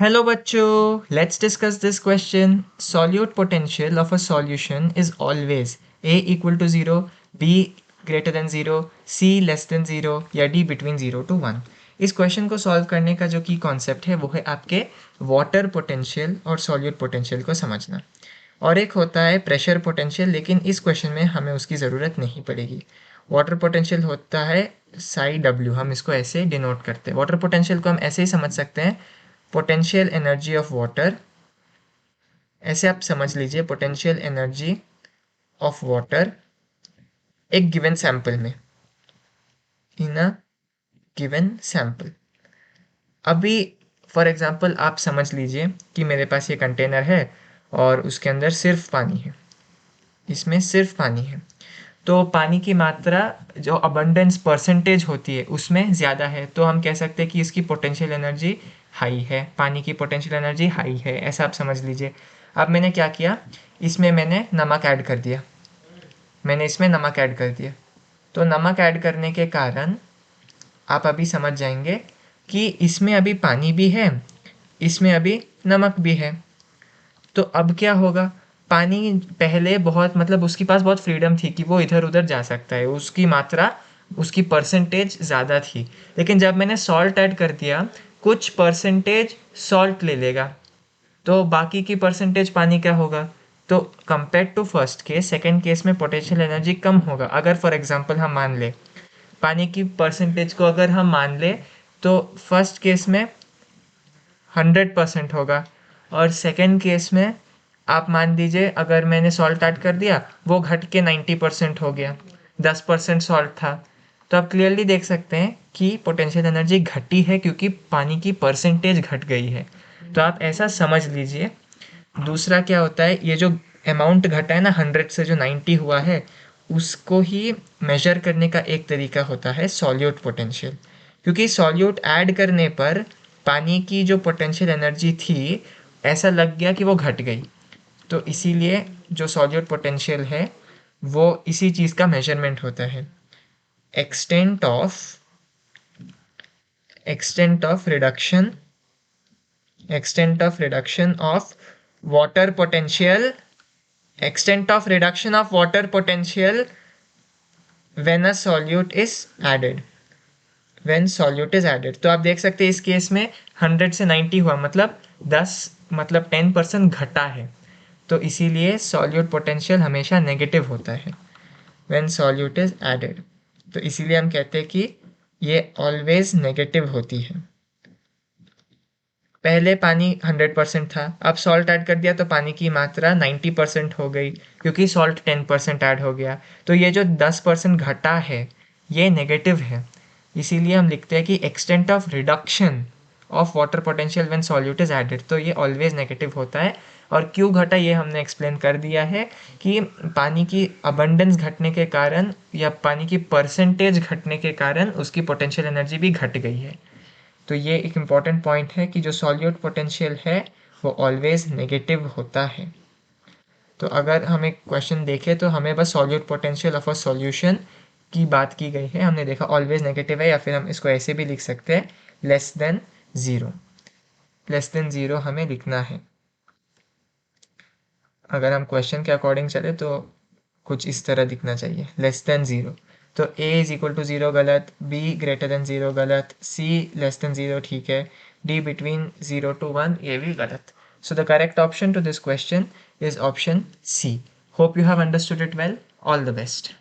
Hello bachcho, let's discuss this question. Solute potential of a solution is always A equal to 0, B greater than 0, C less than 0 या D between 0 to 1. इस question को solve करने का जो की concept है वो है आपके वाटर पोटेंशियल और सॉल्यूट पोटेंशियल को समझना, और एक होता है प्रेशर पोटेंशियल, लेकिन इस क्वेश्चन में हमें उसकी ज़रूरत नहीं पड़ेगी। वाटर पोटेंशियल होता है साई डब्ल्यू, हम इसको ऐसे डिनोट करते हैं। वाटर पोटेंशियल को हम ऐसे ही समझ सकते हैं, पोटेंशियल एनर्जी ऑफ वाटर, ऐसे आप समझ लीजिए, पोटेंशियल एनर्जी ऑफ वाटर एक गिवन सैंपल में, इन अ गिवन सैंपल। अभी फॉर एग्जांपल आप समझ लीजिए कि मेरे पास ये कंटेनर है और उसके अंदर सिर्फ पानी है, इसमें सिर्फ पानी है। तो पानी की मात्रा जो अबंडेंस परसेंटेज होती है उसमें ज़्यादा है, तो हम कह सकते हैं कि इसकी पोटेंशियल एनर्जी हाई है, पानी की पोटेंशियल एनर्जी हाई है, ऐसा आप समझ लीजिए। अब मैंने क्या किया, इसमें मैंने नमक ऐड कर दिया, तो नमक ऐड करने के कारण आप अभी समझ जाएंगे कि इसमें अभी पानी भी है, इसमें अभी नमक भी है। तो अब क्या होगा, पानी पहले बहुत मतलब उसके पास बहुत फ्रीडम थी कि वो इधर उधर जा सकता है, उसकी मात्रा, उसकी परसेंटेज ज़्यादा थी। लेकिन जब मैंने सॉल्ट ऐड कर दिया, कुछ परसेंटेज सॉल्ट ले लेगा, तो बाकी की परसेंटेज पानी क्या होगा। तो compare to first case, second case में पोटेंशियल एनर्जी कम होगा। अगर फॉर एग्जांपल हम मान ले, पानी की परसेंटेज को अगर हम मान ले, तो फर्स्ट केस में 100% होगा, और सेकेंड केस में आप मान लीजिए अगर मैंने सॉल्ट ऐड कर दिया, वो घट के 90% हो गया, 10% सॉल्ट था। तो आप क्लियरली देख सकते हैं कि पोटेंशियल एनर्जी घटी है क्योंकि पानी की परसेंटेज घट गई है। तो आप ऐसा समझ लीजिए। दूसरा क्या होता है, ये जो अमाउंट घटा है ना, 100 से जो 90 हुआ है, उसको ही मेजर करने का एक तरीका होता है सॉल्यूट पोटेंशियल। क्योंकि सॉल्यूट ऐड करने पर पानी की जो पोटेंशियल एनर्जी थी, ऐसा लग गया कि वो घट गई, तो इसीलिए जो सॉल्यूट पोटेंशियल है वो इसी चीज़ का मेजरमेंट होता है। Extent of reduction of water potential, extent of reduction of water potential when a solute is added, तो आप देख सकते हैं इस केस में 100 से 90 हुआ, मतलब 10% घटा है, तो इसीलिए सॉल्यूट पोटेंशियल हमेशा नेगेटिव होता है when solute is added। तो इसीलिए हम कहते हैं कि ये ऑलवेज नेगेटिव होती है। पहले पानी 100% था, अब सॉल्ट ऐड कर दिया तो पानी की मात्रा 90% हो गई, क्योंकि सॉल्ट 10% ऐड हो गया। तो ये जो 10% घटा है ये नेगेटिव है, इसीलिए हम लिखते हैं कि extent of reduction of water potential when solute is added, तो ये ऑलवेज नेगेटिव होता है। और क्यों घटा ये हमने एक्सप्लेन कर दिया है कि पानी की अबंडेंस घटने के कारण या पानी की परसेंटेज घटने के कारण उसकी पोटेंशियल एनर्जी भी घट गई है। तो ये एक इम्पॉर्टेंट पॉइंट है कि जो सॉल्यूट पोटेंशियल है वो ऑलवेज नेगेटिव होता है। तो अगर हम एक क्वेश्चन देखें तो हमें बस solute potential of a solution की बात की गई है, हमने देखा ऑलवेज नेगेटिव है, या फिर हम इसको ऐसे भी लिख सकते हैं लेस देन ज़ीरो हमें लिखना है। अगर हम क्वेश्चन के अकॉर्डिंग चले तो कुछ इस तरह दिखना चाहिए, लेस देन ज़ीरो। तो a इज इक्वल टू 0 गलत, b ग्रेटर देन 0 गलत, c लेस देन 0 ठीक है, d बिटवीन 0 to 1 ये भी गलत। So the correct option to this question is option c। Hope you have understood it well. All the best.